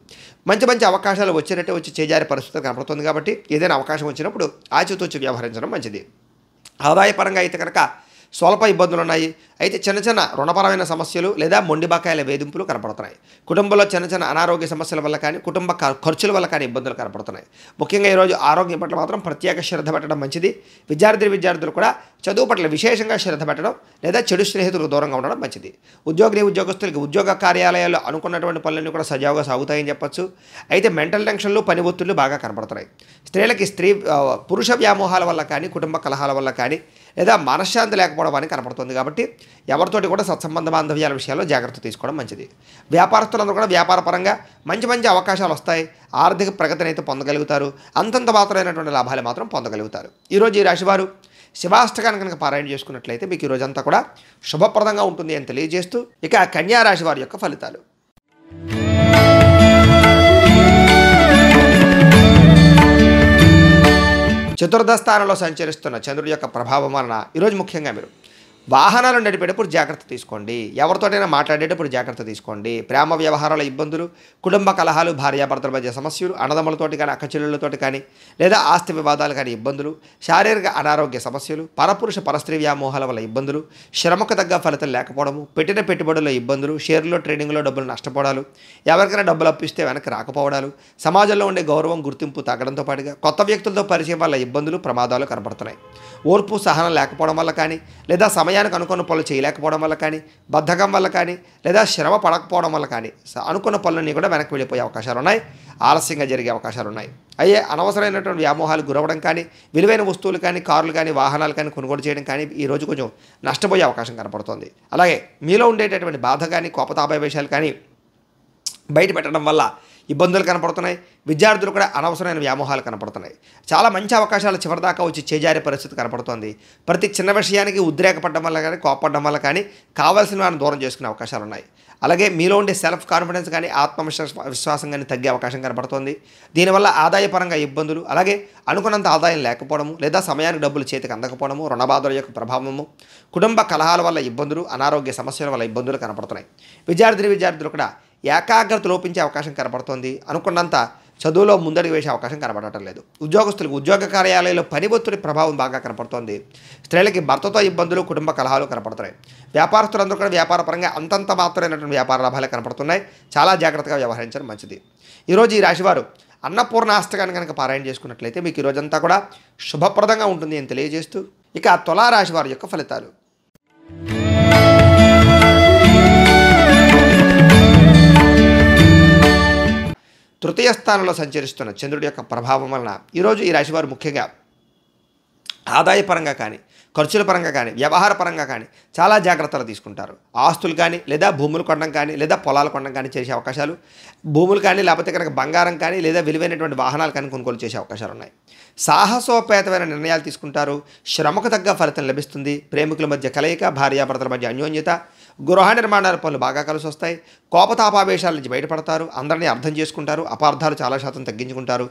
Speaker 1: మంచి మంచి అవకాశాలు వచ్చినట్టే వచ్చి చేజారే పరిస్థితి కనపడుతుంది. కాబట్టి ఏదైనా అవకాశం వచ్చినప్పుడు ఆచితూచి వ్యవహరించడం మంచిది. ఆదాయపరంగా అయితే కనుక స్వల్ప ఇబ్బందులు ఉన్నాయి. అయితే చిన్న చిన్న రుణపరమైన సమస్యలు లేదా మొండి బకాయిల వేధింపులు కనపడుతున్నాయి. కుటుంబంలో చిన్న చిన్న అనారోగ్య సమస్యల వల్ల కానీ, కుటుంబ ఖర్చుల వల్ల కానీ ఇబ్బందులు కనపడుతున్నాయి. ముఖ్యంగా ఈరోజు ఆరోగ్యం పట్ల మాత్రం ప్రత్యేక శ్రద్ధ పెట్టడం మంచిది. విద్యార్థులు కూడా చదువు పట్ల విశేషంగా శ్రద్ధ పెట్టడం లేదా చెడు స్నేహితులకు దూరంగా ఉండడం మంచిది. ఉద్యోగస్తులకి ఉద్యోగ కార్యాలయాల్లో అనుకున్నటువంటి పనులన్నీ కూడా సజావుగా సాగుతాయని చెప్పొచ్చు. అయితే మెంటల్ టెన్షన్లు, పని ఒత్తిళ్లు బాగా కనపడుతున్నాయి. స్త్రీలకి పురుష వ్యామోహాల వల్ల కానీ, కుటుంబ కలహాల వల్ల కానీ, లేదా మనశ్శాంతి లేకపోవడం అని కనపడుతుంది. కాబట్టి ఎవరితోటి కూడా సత్సంబంధ బాంధవ్యాల విషయాల్లో జాగ్రత్త తీసుకోవడం మంచిది. వ్యాపారస్తులందరూ కూడా వ్యాపారపరంగా మంచి మంచి అవకాశాలు వస్తాయి. ఆర్థిక ప్రగతిని అయితే పొందగలుగుతారు. అంతంత మాత్రమైనటువంటి లాభాలు మాత్రం పొందగలుగుతారు. ఈరోజు ఈ రాశివారు శివాష్టకాన్ని కనుక పారాయణ చేసుకున్నట్లయితే మీకు ఈ రోజంతా కూడా శుభప్రదంగా ఉంటుంది అని తెలియజేస్తూ, ఇక కన్యా రాశి వారి యొక్క ఫలితాలు. చతుర్థ స్థానంలో సంచరిస్తున్న చంద్రుడి యొక్క ప్రభావం వలన ఈరోజు ముఖ్యంగా మీరు వాహనాలు నడిపేటప్పుడు జాగ్రత్త తీసుకోండి. ఎవరితోటైనా మాట్లాడేటప్పుడు జాగ్రత్త తీసుకోండి. ప్రేమ వ్యవహారాల ఇబ్బందులు, కుటుంబ కలహాలు, భార్యాభర్తల మధ్య సమస్యలు, అన్నదమ్ములతోటి కానీ, అక్కచెల్లెళ్ళతోటి కానీ, లేదా ఆస్తి వివాదాలు కానీ ఇబ్బందులు, శారీరక అనారోగ్య సమస్యలు, పరపురుష పరస్త్రీ వ్యామోహాల వల్ల ఇబ్బందులు, శ్రమకు తగ్గ ఫలితం లేకపోవడము, పెట్టిన పెట్టుబడుల్లో ఇబ్బందులు, షేర్లో ట్రేడింగ్లో డబ్బులు నష్టపోవడాలు, ఎవరికైనా డబ్బులు అప్పిస్తే వెనక్కి రాకపోవడాలు, సమాజంలో ఉండే గౌరవం, గుర్తింపు తగ్గడంతో పాటుగా కొత్త వ్యక్తులతో పరిచయం వల్ల ఇబ్బందులు, ప్రమాదాలు కనపడుతున్నాయి. ఓర్పు, సహనం లేకపోవడం వల్ల కానీ, లేదా సమయానికి అనుకున్న పనులు చేయలేకపోవడం వల్ల కానీ, బద్ధకం వల్ల కానీ, లేదా శ్రమ పడకపోవడం వల్ల కానీ అనుకున్న పనులన్నీ కూడా వెనక్కి వెళ్ళిపోయే అవకాశాలు ఉన్నాయి. ఆలస్యంగా జరిగే అవకాశాలు ఉన్నాయి. అయ్యే అనవసరమైనటువంటి వ్యామోహాలు గురవడం కానీ, విలువైన వస్తువులు కానీ, కార్లు కానీ, వాహనాలు కానీ కొనుగోలు చేయడం కానీ ఈరోజు కొంచెం నష్టపోయే అవకాశం కనపడుతుంది. అలాగే మీలో ఉండేటటువంటి బాధ కానీ, కోపతాపవేశాలు కానీ బయట పెట్టడం వల్ల ఇబ్బందులు కనపడుతున్నాయి. విద్యార్థులు కూడా అనవసరమైన వ్యామోహాలు కనపడుతున్నాయి. చాలా మంచి అవకాశాలు చివరిదాకా వచ్చి చేజారే పరిస్థితి కనపడుతోంది. ప్రతి చిన్న విషయానికి ఉద్రేకపడడం వల్ల కానీ, కోపపడడం వల్ల కానీ కావాల్సిన వారిని దూరం చేసుకునే అవకాశాలు ఉన్నాయి. అలాగే మీలో ఉండే సెల్ఫ్ కాన్ఫిడెన్స్ కానీ, విశ్వాసం కానీ తగ్గే అవకాశం కనపడుతోంది. దీనివల్ల ఆదాయపరంగా ఇబ్బందులు, అలాగే అనుకున్నంత ఆదాయం లేకపోవడము, లేదా సమయానికి డబ్బులు చేతికి అందకపోవడము, రుణబాధల యొక్క ప్రభావము, కుటుంబ కలహాల వల్ల ఇబ్బందులు, అనారోగ్య సమస్యల వల్ల ఇబ్బందులు కనపడుతున్నాయి. విద్యార్థులు కూడా ఏకాగ్రత లోపించే అవకాశం కనపడుతోంది. అనుకున్నంత చదువులో ముందడుగు వేసే అవకాశం కనబడటం లేదు. ఉద్యోగస్తులకు ఉద్యోగ కార్యాలయంలో పని ఒత్తిడి ప్రభావం బాగా కనపడుతోంది. స్త్రీలకి భర్తతో ఇబ్బందులు, కుటుంబ కలహాలు కనపడుతున్నాయి. వ్యాపారస్తులందరూ కూడా వ్యాపారపరంగా అంతంత మాత్రమైనటువంటి వ్యాపార లాభాలే కనపడుతున్నాయి. చాలా జాగ్రత్తగా వ్యవహరించడం మంచిది. ఈరోజు ఈ రాశివారు అన్నపూర్ణాష్టకాన్ని కనుక పారాయణ చేసుకున్నట్లయితే మీకు ఈ రోజంతా కూడా శుభప్రదంగా ఉంటుంది అని తెలియజేస్తూ, ఇక తులారాశి వారి యొక్క ఫలితాలు. తృతీయ స్థానంలో సంచరిస్తున్న చంద్రుడి యొక్క ప్రభావం వలన ఈరోజు ఈ రాశివారు ముఖ్యంగా ఆదాయపరంగా కానీ, ఖర్చుల పరంగా కానీ వ్యవహార పరంగా కానీ చాలా జాగ్రత్తలు తీసుకుంటారు. ఆస్తులు కానీ లేదా భూములు కొనడం కానీ లేదా పొలాలు కొనడం కానీ చేసే అవకాశాలు, భూములు కానీ లేకపోతే కనుక బంగారం కానీ లేదా విలువైనటువంటి వాహనాలు కానీ కొనుగోలు చేసే అవకాశాలు ఉన్నాయి. సాహసోపేతమైన నిర్ణయాలు తీసుకుంటారు. శ్రమకు తగ్గ ఫలితం లభిస్తుంది. ప్రేమికుల మధ్య కలయిక, భార్యాభర్తల మధ్య అన్యోన్యత, గృహ నిర్మాణాల పనులు బాగా కలిసి వస్తాయి. కోపతాపావేశాల నుంచి బయటపడతారు. అందరినీ అర్థం చేసుకుంటారు. అపార్థాలు చాలా శాతం తగ్గించుకుంటారు.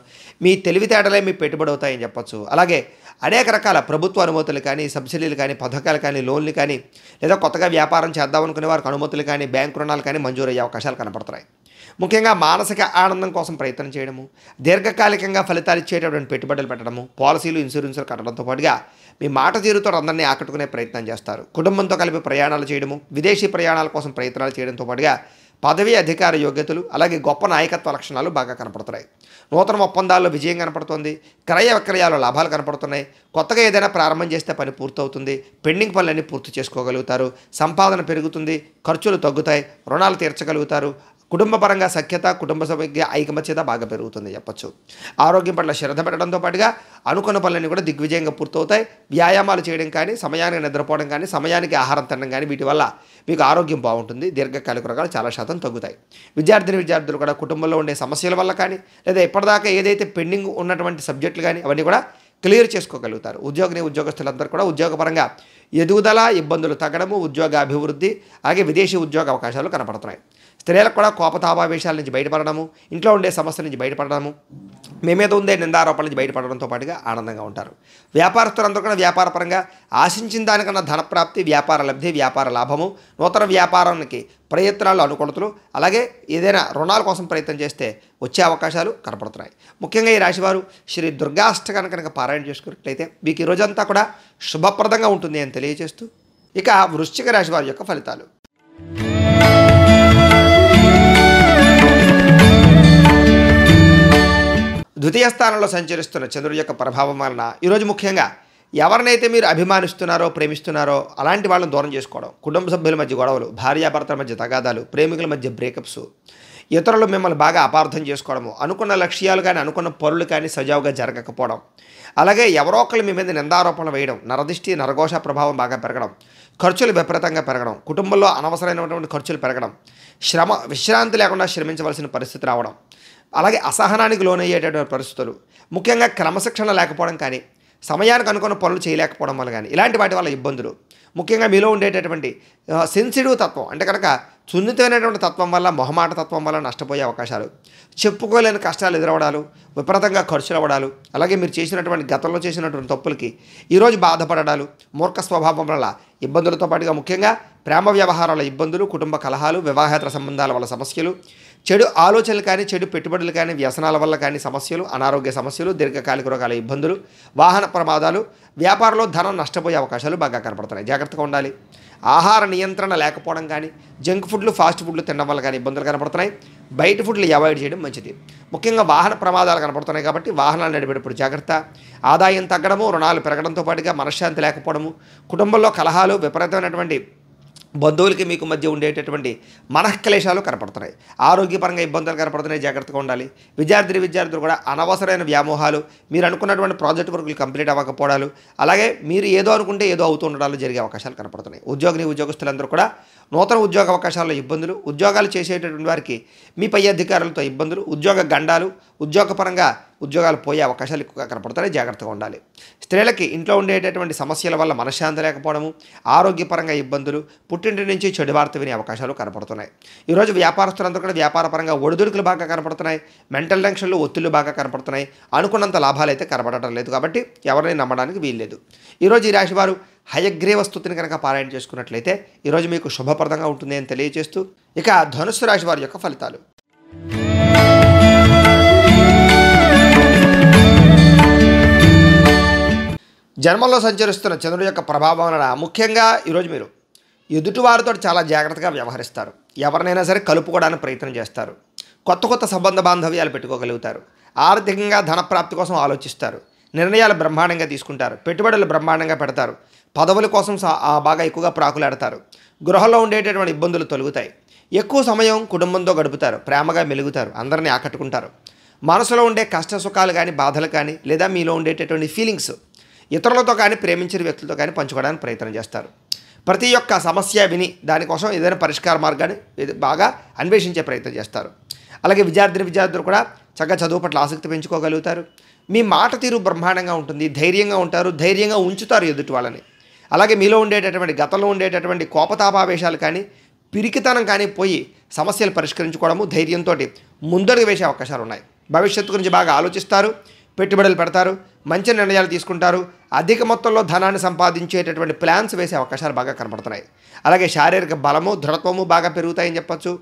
Speaker 1: మీ తెలివితేటలే మీ పెట్టుబడి అవుతాయని చెప్పొచ్చు. అలాగే అనేక రకాల ప్రభుత్వ అనుమతులు కానీ, సబ్సిడీలు కానీ, పథకాలు కానీ, లోన్లు కానీ, లేదా కొత్తగా వ్యాపారం చేద్దాం అనుకునే వారికి అనుమతులు కానీ, బ్యాంకు రుణాలు కానీ మంజూరయ్యే అవకాశాలు కనపడుతున్నాయి. ముఖ్యంగా మానసిక ఆనందం కోసం ప్రయత్నం చేయడము, దీర్ఘకాలికంగా ఫలితాలు ఇచ్చేటటువంటి పెట్టుబడులు పెట్టడము, పాలసీలు, ఇన్సూరెన్సులు కట్టడంతో పాటుగా మీ మాట తీరుతో అందరినీ ఆకట్టుకునే ప్రయత్నం చేస్తారు. కుటుంబంతో కలిపి ప్రయాణాలు చేయడము, విదేశీ ప్రయాణాల కోసం ప్రయత్నాలు చేయడంతో పాటుగా పదవి, అధికార యోగ్యతలు, అలాగే గొప్ప నాయకత్వ లక్షణాలు బాగా కనపడుతున్నాయి. నూతన ఒప్పందాల్లో విజయం కనపడుతుంది. క్రయ విక్రయాల్లో లాభాలు కనపడుతున్నాయి. కొత్తగా ఏదైనా ప్రారంభం చేస్తే పని పూర్తవుతుంది. పెండింగ్ పనులన్నీ పూర్తి చేసుకోగలుగుతారు. సంపాదన పెరుగుతుంది. ఖర్చులు తగ్గుతాయి. రుణాలు తీర్చగలుగుతారు. కుటుంబపరంగా సఖ్యత, కుటుంబ సభ్య ఐకమత్యత బాగా పెరుగుతుంది చెప్పచ్చు. ఆరోగ్యం పట్ల శ్రద్ధ పెట్టడంతో పాటుగా అనుకున్న పనులన్నీ కూడా దిగ్విజయంగా పూర్తవుతాయి. వ్యాయామాలు చేయడం కానీ, సమయానికి నిద్రపోవడం కానీ, సమయానికి ఆహారం తినడం కానీ, వీటి వల్ల మీకు ఆరోగ్యం బాగుంటుంది. దీర్ఘకాలిక రోగాలు చాలా శాతం తగ్గుతాయి. విద్యార్థులు కూడా కుటుంబంలో ఉండే సమస్యల వల్ల కానీ, లేదా ఇప్పటిదాకా ఏదైతే పెండింగ్ ఉన్నటువంటి సబ్జెక్టులు కానీ అవన్నీ కూడా క్లియర్ చేసుకోగలుగుతారు. ఉద్యోగస్తులందరూ కూడా ఉద్యోగపరంగా ఎదుగుదల, ఇబ్బందులు తగ్గడము, ఉద్యోగ అభివృద్ధి, అలాగే విదేశీ ఉద్యోగ అవకాశాలు కనపడుతున్నాయి. స్త్రీలకు కూడా కోపతాపావేశాల నుంచి బయటపడడము, ఇంట్లో ఉండే సమస్యల నుంచి బయటపడడము, మీ మీద ఉండే నిందారోపణల నుంచి బయటపడడంతో పాటుగా ఆనందంగా ఉంటారు. వ్యాపారస్తులందరూ కూడా వ్యాపారపరంగా ఆశించిన దానికన్నా ధనప్రాప్తి, వ్యాపార లబ్ధి, వ్యాపార లాభము, నూతన వ్యాపారానికి ప్రయత్నాలు, అనుకూలతలు, అలాగే ఏదైనా రుణాల కోసం ప్రయత్నం చేస్తే వచ్చే అవకాశాలు కనపడుతున్నాయి. ముఖ్యంగా ఈ రాశివారు శ్రీ దుర్గాష్టకాన్ని కనుక పారాయణ చేసుకున్నట్లయితే మీకు ఈ రోజంతా కూడా శుభప్రదంగా ఉంటుంది అని తెలియజేస్తూ, ఇక వృశ్చిక రాశి వారి యొక్క ఫలితాలు. ద్వితీయ స్థానంలో సంచరిస్తున్న చంద్రుడి యొక్క ప్రభావం వలన ఈరోజు ముఖ్యంగా ఎవరినైతే మీరు అభిమానిస్తున్నారో, ప్రేమిస్తున్నారో అలాంటి వాళ్ళని దూరం చేసుకోవడం, కుటుంబ సభ్యుల మధ్య గొడవలు, భార్యాభర్తల మధ్య తగాదాలు, ప్రేమికుల మధ్య బ్రేకప్స్, ఇతరులు మిమ్మల్ని బాగా అపార్థం చేసుకోవడము, అనుకున్న లక్ష్యాలు కానీ, అనుకున్న పనులు కానీ సజావుగా జరగకపోవడం, అలాగే ఎవరో ఒకళ్ళు మీ మీద నిందారోపణలు వేయడం, నరదిష్టి, నరఘోష ప్రభావం బాగా పెరగడం, ఖర్చులు విపరీతంగా పెరగడం, కుటుంబంలో అనవసరమైనటువంటి ఖర్చులు పెరగడం, విశ్రాంతి లేకుండా శ్రమించవలసిన పరిస్థితి రావడం, అలాగే అసహనానికి లోనయ్యేటటువంటి పరిస్థితులు, ముఖ్యంగా క్రమశిక్షణ లేకపోవడం కానీ, సమయానికి అనుకున్న పనులు చేయలేకపోవడం వల్ల కానీ, ఇలాంటి వాటి వల్ల ఇబ్బందులు, ముఖ్యంగా మీలో ఉండేటటువంటి సెన్సిటివ్ తత్వం, అంటే కనుక సున్నితమైనటువంటి తత్వం వల్ల, మొహమాట తత్వం వల్ల నష్టపోయే అవకాశాలు, చెప్పుకోలేని కష్టాలు ఎదురవడాలు, విపరీతంగా ఖర్చులు అవ్వడాలు, అలాగే మీరు చేసినటువంటి గతంలో చేసినటువంటి తప్పులకి ఈరోజు బాధపడడాలు, మూర్ఖ స్వభావం వల్ల ఇబ్బందులతో పాటుగా ముఖ్యంగా ప్రేమ వ్యవహారాల ఇబ్బందులు, కుటుంబ కలహాలు, వివాహేతర సంబంధాల వల్ల సమస్యలు, చెడు ఆలోచనలు కానీ, చెడు పెట్టుబడులు కానీ, వ్యసనాల వల్ల కానీ సమస్యలు, అనారోగ్య సమస్యలు, దీర్ఘకాలిక రోగాల ఇబ్బందులు, వాహన ప్రమాదాలు, వ్యాపారంలో ధనం నష్టపోయే అవకాశాలు బాగా కనపడుతున్నాయి. జాగ్రత్తగా ఉండాలి. ఆహార నియంత్రణ లేకపోవడం కానీ, జంక్ ఫుడ్లు, ఫాస్ట్ ఫుడ్లు తినడం వల్ల కానీ ఇబ్బందులు కనపడుతున్నాయి. బయట ఫుడ్లు అవాయిడ్ చేయడం మంచిది. ముఖ్యంగా వాహన ప్రమాదాలు కనపడుతున్నాయి కాబట్టి వాహనాలు నడిపేటప్పుడు జాగ్రత్త. ఆదాయం తగ్గడము, రుణాలు పెరగడంతో పాటుగా మనశ్శాంతి లేకపోవడము, కుటుంబంలో కలహాలు, విపరీతమైనటువంటి బంధువులకి మీకు మధ్య ఉండేటటువంటి మనఃక్లేశాలు కనపడుతున్నాయి. ఆరోగ్యపరంగా ఇబ్బందులు కనపడుతున్నాయి. జాగ్రత్తగా ఉండాలి. విద్యార్థులు కూడా అనవసరమైన వ్యామోహాలు, మీరు అనుకున్నటువంటి ప్రాజెక్ట్ వర్కులు కంప్లీట్ అవ్వకపోవడాలు, అలాగే మీరు ఏదో అనుకుంటే ఏదో అవుతూ ఉండడాలు జరిగే అవకాశాలు కనపడుతున్నాయి. ఉద్యోగస్తులందరూ కూడా నూతన ఉద్యోగ అవకాశాల్లో ఇబ్బందులు, ఉద్యోగాలు చేసేటటువంటి వారికి మీ పై అధికారులతో ఇబ్బందులు, ఉద్యోగ గండాలు, ఉద్యోగపరంగా ఉద్యోగాలు పోయే అవకాశాలు ఎక్కువగా కనపడుతున్నాయి. జాగ్రత్తగా ఉండాలి. స్త్రీలకి ఇంట్లో ఉండేటటువంటి సమస్యల వల్ల మనశ్శాంతి లేకపోవడము, ఆరోగ్యపరంగా ఇబ్బందులు, పుట్టింటి నుంచి చెడు వార్త వినే అవకాశాలు కనపడుతున్నాయి. ఈరోజు వ్యాపారస్తులందరూ కూడా వ్యాపారపరంగా ఒడిదుడుకులు బాగా కనపడుతున్నాయి. మెంటల్ టెన్షన్లు, ఒత్తిళ్లు బాగా కనపడుతున్నాయి. అనుకున్నంత లాభాలు అయితే కనపడటం లేదు కాబట్టి ఎవరిని నమ్మడానికి వీల్లేదు. ఈరోజు ఈ రాశి వారు హయగ్రీవ స్తుతిని కనుక పారాయణ చేసుకున్నట్లయితే ఈరోజు మీకు శుభప్రదంగా ఉంటుంది అని తెలియజేస్తూ, ఇక ధనుస్సు రాశి వారి యొక్క ఫలితాలు. జన్మంలో సంచరిస్తున్న చంద్రుడి యొక్క ప్రభావం వలన ముఖ్యంగా ఈరోజు మీరు ఎదుటివారితో చాలా జాగ్రత్తగా వ్యవహరిస్తారు. ఎవరినైనా సరే కలుపుకోవడానికి ప్రయత్నం చేస్తారు. కొత్త సంబంధ బాంధవ్యాలు పెట్టుకోగలుగుతారు. ఆర్థికంగా ధనప్రాప్తి కోసం ఆలోచిస్తారు. నిర్ణయాలు బ్రహ్మాండంగా తీసుకుంటారు. పెట్టుబడులు బ్రహ్మాండంగా పెడతారు. పదవుల కోసం బాగా ఎక్కువగా ప్రాకులాడతారు. గృహంలో ఉండేటటువంటి ఇబ్బందులు తొలగుతాయి. ఎక్కువ సమయం కుటుంబంతో గడుపుతారు. ప్రేమగా మెలుగుతారు. అందరినీ ఆకట్టుకుంటారు. మనసులో ఉండే కష్ట సుఖాలు కానీ, బాధలు కానీ, లేదా మీలో ఉండేటటువంటి ఫీలింగ్స్ ఇతరులతో కానీ ప్రేమించిన వ్యక్తులతో కానీ పంచుకోవడానికి ప్రయత్నం చేస్తారు. ప్రతి ఒక్క సమస్య విని దానికోసం ఏదైనా పరిష్కార మార్గాన్ని బాగా అన్వేషించే ప్రయత్నం చేస్తారు. అలాగే విద్యార్థులు కూడా చక్కగా చదువు పట్ల ఆసక్తి పెంచుకోగలుగుతారు. మీ మాట తీరు బ్రహ్మాండంగా ఉంటుంది. ధైర్యంగా ఉంటారు, ధైర్యంగా ఉంచుతారు ఎదుటి వాళ్ళని. అలాగే మీలో ఉండేటటువంటి గతంలో ఉండేటటువంటి కోపతాపావేశాలు కానీ పిరికితనం కానీ పోయి సమస్యలు పరిష్కరించుకోవడము, ధైర్యంతో ముందడుగు వేసే అవకాశాలు ఉన్నాయి. భవిష్యత్తు గురించి బాగా ఆలోచిస్తారు, పెట్టుబడులు పెడతారు, మంచి నిర్ణయాలు తీసుకుంటారు, అధిక మొత్తంలో ధనాన్ని సంపాదించేటటువంటి ప్లాన్స్ వేసే అవకాశాలు బాగా కనపడుతున్నాయి. అలాగే శారీరక బలము, దృఢత్వము బాగా పెరుగుతాయని చెప్పచ్చు.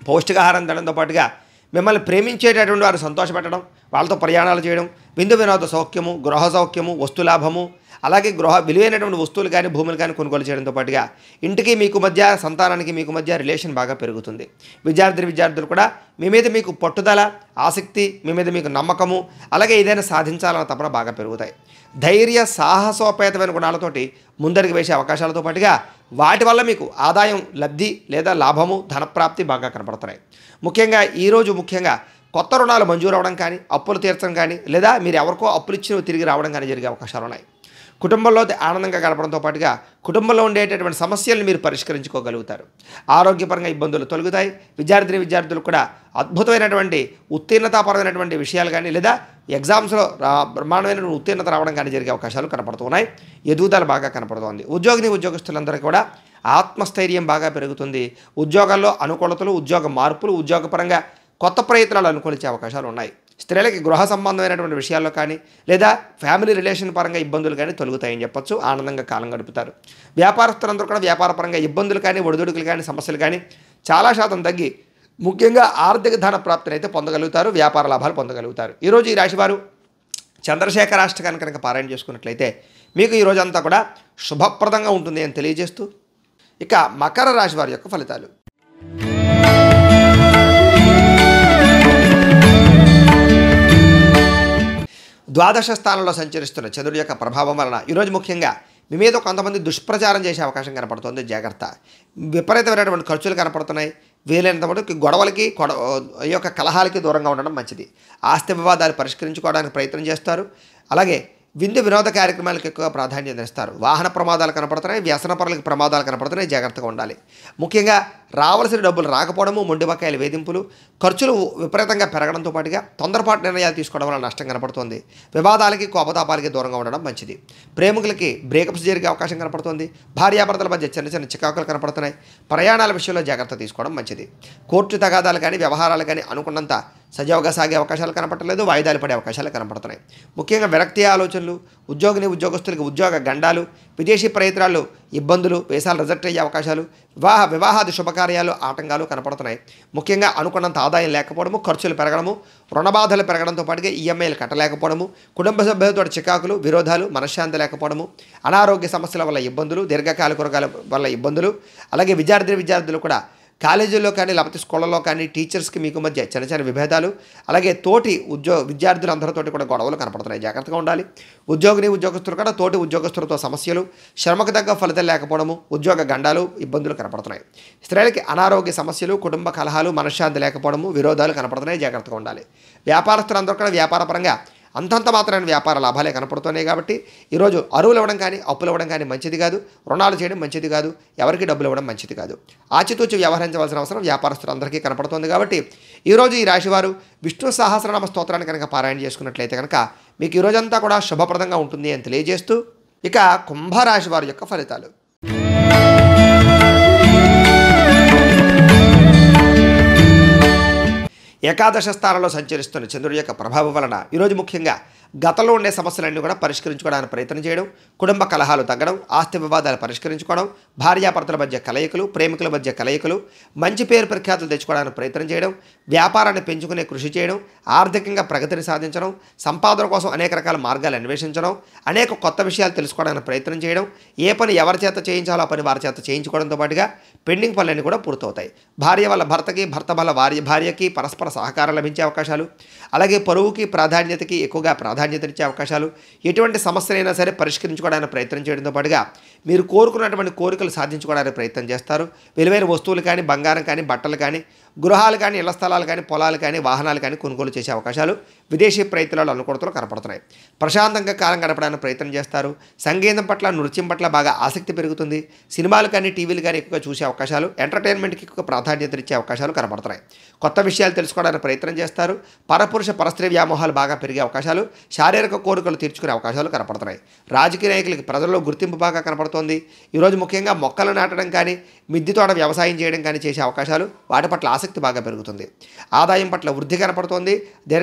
Speaker 1: పౌష్టికాహారం తినడంతో పాటుగా మిమ్మల్ని ప్రేమించేటటువంటి వారు సంతోషపెట్టడం, వాళ్ళతో ప్రయాణాలు చేయడం, విందు వినోద సౌఖ్యము, గృహ సౌఖ్యము, వస్తులాభము, అలాగే విలువైనటువంటి వస్తువులు కానీ భూములు కానీ కొనుగోలు చేయడంతో పాటుగా ఇంటికి మీకు మధ్య, సంతానానికి మీకు మధ్య రిలేషన్ బాగా పెరుగుతుంది. విద్యార్థులు కూడా మీ మీద మీకు పట్టుదల, ఆసక్తి, మీ మీద మీకు నమ్మకము, అలాగే ఏదైనా సాధించాలన్న తపన బాగా పెరుగుతాయి. ధైర్య సాహసోపేతమైన గుణాలతోటి ముందరికి వేసే అవకాశాలతో పాటుగా వాటి వల్ల మీకు ఆదాయం, లబ్ధి లేదా లాభము, ధనప్రాప్తి బాగా కనపడుతున్నాయి. ఈరోజు ముఖ్యంగా కొత్త రుణాలు మంజూరు అవ్వడం కానీ, అప్పులు తీర్చడం కానీ, లేదా మీరు ఎవరికో అప్పులు ఇచ్చి తిరిగి రావడం కానీ జరిగే అవకాశాలు ఉన్నాయి. కుటుంబంలో ఆనందంగా గడపడంతో పాటుగా కుటుంబంలో ఉండేటటువంటి సమస్యలను మీరు పరిష్కరించుకోగలుగుతారు. ఆరోగ్యపరంగా ఇబ్బందులు తొలగుతాయి. విద్యార్థులు కూడా అద్భుతమైనటువంటి ఉత్తీర్ణతాపరమైనటువంటి విషయాలు కానీ, లేదా ఎగ్జామ్స్లో బ్రహ్మాండమైనటువంటి ఉత్తీర్ణత రావడం కానీ జరిగే అవకాశాలు కనపడుతున్నాయి. ఎదుగుదల బాగా కనపడుతోంది. ఉద్యోగస్తులందరికీ కూడా ఆత్మస్థైర్యం బాగా పెరుగుతుంది. ఉద్యోగాల్లో అనుకూలతలు, ఉద్యోగ మార్పులు, ఉద్యోగపరంగా కొత్త ప్రయత్నాలు అనుకూలించే అవకాశాలు ఉన్నాయి. స్త్రీలకి గృహ సంబంధమైనటువంటి విషయాల్లో కానీ, లేదా ఫ్యామిలీ రిలేషన్ పరంగా ఇబ్బందులు కానీ తొలగుతాయని చెప్పొచ్చు. ఆనందంగా కాలం గడుపుతారు. వ్యాపారస్తులందరూ కూడా వ్యాపారపరంగా ఇబ్బందులు కానీ, ఒడిదుడుకులు కానీ, సమస్యలు కానీ చాలా శాతం తగ్గి ముఖ్యంగా ఆర్థిక ధన ప్రాప్తిని అయితే పొందగలుగుతారు. వ్యాపార లాభాలు పొందగలుగుతారు. ఈరోజు ఈ రాశివారు చంద్రశేఖర అష్టకాన్ని కనుక పారాయణ చేసుకున్నట్లయితే మీకు ఈ రోజంతా కూడా శుభప్రదంగా ఉంటుంది అని తెలియజేస్తూ, ఇక మకర రాశి వారి యొక్క ఫలితాలు. ద్వాదశ స్థానంలో సంచరిస్తున్న చంద్రుడి యొక్క ప్రభావం వలన ఈరోజు ముఖ్యంగా మీ మీద కొంతమంది దుష్ప్రచారం చేసే అవకాశం కనపడుతుంది. జాగ్రత్త. విపరీతమైనటువంటి ఖర్చులు కనపడుతున్నాయి. వీలైనంత మటుకు గొడవలకి, ఈ యొక్క కలహాలకి దూరంగా ఉండడం మంచిది. ఆస్తి వివాదాలు పరిష్కరించుకోవడానికి ప్రయత్నం చేస్తారు. అలాగే విందు వినోద కార్యక్రమాలకు ఎక్కువ ప్రాధాన్యత ఇస్తారు. వాహన ప్రమాదాలు కనపడుతున్నాయి. వ్యసనపరులకు ప్రమాదాలు కనపడుతున్నాయి. జాగ్రత్తగా ఉండాలి. ముఖ్యంగా రావాల్సిన డబ్బులు రాకపోవడము, మొండిబకాయల వేధింపులు, ఖర్చులు విపరీతంగా పెరగడంతో పాటుగా తొందరపాటు నిర్ణయాలు తీసుకోవడం వల్ల నష్టం కనపడుతుంది. వివాదాలకి, కోపతాపాలకి దూరంగా ఉండడం మంచిది. ప్రేమికులకి బ్రేకప్స్ జరిగే అవకాశం కనపడుతుంది. భార్యాభర్తల మధ్య చిన్న చిన్న చికాకులు కనపడుతున్నాయి. ప్రయాణాల విషయంలో జాగ్రత్త తీసుకోవడం మంచిది. కోర్టు తగాదాలు కానీ, వ్యవహారాలు కానీ అనుకున్నంత సజావుగా సాగే అవకాశాలు కనపడలేదు. వాయిదాలు పడే అవకాశాలు కనపడుతున్నాయి. ముఖ్యంగా విరక్తి ఆలోచనలు, ఉద్యోగస్తులకి ఉద్యోగ గండాలు, విదేశీ ప్రయత్నాలు, ఇబ్బందులు, వీసాలు రిజెక్ట్ అయ్యే అవకాశాలు, వివాహాది శుభకార్యాలు ఆటంకాలు కనపడుతున్నాయి. ముఖ్యంగా అనుకున్నంత ఆదాయం లేకపోవడము, ఖర్చులు పెరగడము, రుణబాధలు పెరగడంతో పాటుగా ఈఎంఐలు కట్టలేకపోవడము, కుటుంబ సభ్యులతో చికాకులు, విరోధాలు, మనశ్శాంతి లేకపోవడము, అనారోగ్య సమస్యల వల్ల ఇబ్బందులు, దీర్ఘకాలిక రోగాల వల్ల ఇబ్బందులు, అలాగే విద్యార్థులు కూడా కాలేజీల్లో కానీ, లేకపోతే స్కూళ్ళలో కానీ టీచర్స్కి మీకు మధ్య చిన్న చిన్న విభేదాలు, అలాగే తోటి విద్యార్థులందరితోటి కూడా గొడవలు కనపడుతున్నాయి. జాగ్రత్తగా ఉండాలి. ఉద్యోగస్తులు కూడా తోటి ఉద్యోగస్తులతో సమస్యలు, శ్రమకు తగ్గ ఫలితం లేకపోవడము, ఉద్యోగ గండాలు, ఇబ్బందులు కనపడుతున్నాయి. స్త్రీలకి అనారోగ్య సమస్యలు, కుటుంబ కలహాలు, మనశ్శాంతి లేకపోవడము, విరోధాలు కనపడుతున్నాయి. జాగ్రత్తగా ఉండాలి. వ్యాపారస్తులందరూ కూడా వ్యాపారపరంగా అంతంత మాత్రమైన వ్యాపార లాభాలే కనపడుతున్నాయి. కాబట్టి ఈరోజు అరువులు ఇవ్వడం కానీ, అప్పులు ఇవ్వడం కానీ మంచిది కాదు. రుణాలు చేయడం మంచిది కాదు. ఎవరికి డబ్బులు ఇవ్వడం మంచిది కాదు. ఆచితూచి వ్యవహరించవలసిన అవసరం వ్యాపారస్తులందరికీ కనపడుతుంది. కాబట్టి ఈరోజు ఈ రాశివారు విష్ణు సహస్రనామ స్తోత్రాన్ని కనుక పారాయణ చేసుకున్నట్లయితే కనుక మీకు ఈ రోజంతా కూడా శుభప్రదంగా ఉంటుంది అని తెలియజేస్తూ, ఇక కుంభరాశి వారి యొక్క ఫలితాలు. ఏకాదశ స్థానంలో సంచరిస్తున్న చంద్రుడి యొక్క ప్రభావం వలన ఈరోజు ముఖ్యంగా గతంలో ఉండే సమస్యలన్నీ కూడా పరిష్కరించుకోవడానికి ప్రయత్నం చేయడం, కుటుంబ కలహాలు తగ్గడం, ఆస్తి వివాదాలు పరిష్కరించుకోవడం, భార్యాభర్తల మధ్య కలయికలు, ప్రేమికుల మధ్య కలయికలు, మంచి పేరు ప్రఖ్యాతులు తెచ్చుకోవడానికి ప్రయత్నం చేయడం, వ్యాపారాన్ని పెంచుకునే కృషి చేయడం, ఆర్థికంగా ప్రగతిని సాధించడం, సంపాదన కోసం అనేక రకాల మార్గాలు అన్వేషించడం, అనేక కొత్త విషయాలు తెలుసుకోవడానికి ప్రయత్నం చేయడం, ఏ పని ఎవరి చేత చేయించాలో ఆ పని వారి చేత చేయించుకోవడంతో పాటుగా పెండింగ్ పనులన్నీ కూడా పూర్తవుతాయి. భార్య వల్ల భర్తకి, భర్త వల్ల భార్యకి పరస్పర సహకారం లభించే అవకాశాలు, అలాగే పరువుకి, ప్రాధాన్యతకి ఎక్కువగా ప్రాధాన్యతనిచ్చే అవకాశాలు, ఎటువంటి సమస్యలైనా సరే పరిష్కరించుకోవడానికి ప్రయత్నం చేయడంతో పాటుగా మీరు కోరుకున్నటువంటి కోరికలు సాధించుకోవడానికి ప్రయత్నం చేస్తారు. విలువైన వస్తువులు కానీ, బంగారం కానీ, బట్టలు కానీ, గృహాలు కానీ, ఇళ్ల స్థలాలు కానీ, పొలాలు కానీ, వాహనాలు కానీ కొనుగోలు చేసే అవకాశాలు విదేశీ ప్రయత్నాలు అనుకూలతలు కనపడుతున్నాయి. ప్రశాంతంగా కాలం గడపడానికి ప్రయత్నం చేస్తారు. సంగీతం పట్ల, నృత్యం పట్ల బాగా ఆసక్తి పెరుగుతుంది. సినిమాలు కానీ, టీవీలు కానీ ఎక్కువగా చూసే అవకాశాలు, ఎంటర్టైన్మెంట్కి ఎక్కువ ప్రాధాన్యత ఇచ్చే అవకాశాలు కనపడుతున్నాయి. కొత్త విషయాలు తెలుసుకోవడానికి ప్రయత్నం చేస్తారు. పరపురుష పరస్త్రీ వ్యామోహాలు బాగా పెరిగే అవకాశాలు, శారీరక కోరికలు తీర్చుకునే అవకాశాలు కనపడుతున్నాయి. రాజకీయ నాయకులకి ప్రజల్లో గుర్తింపు బాగా కనపడుతోంది. ఈరోజు ముఖ్యంగా మొక్కలు నాటడం కానీ, మిద్దె తోట వ్యవసాయం చేయడం కానీ చేసే అవకాశాలు, వాటి పట్ల ఆసక్తి బాగా పెరుగుతుంది. ఆదాయం పట్ల వృద్ధి కనపడుతోంది.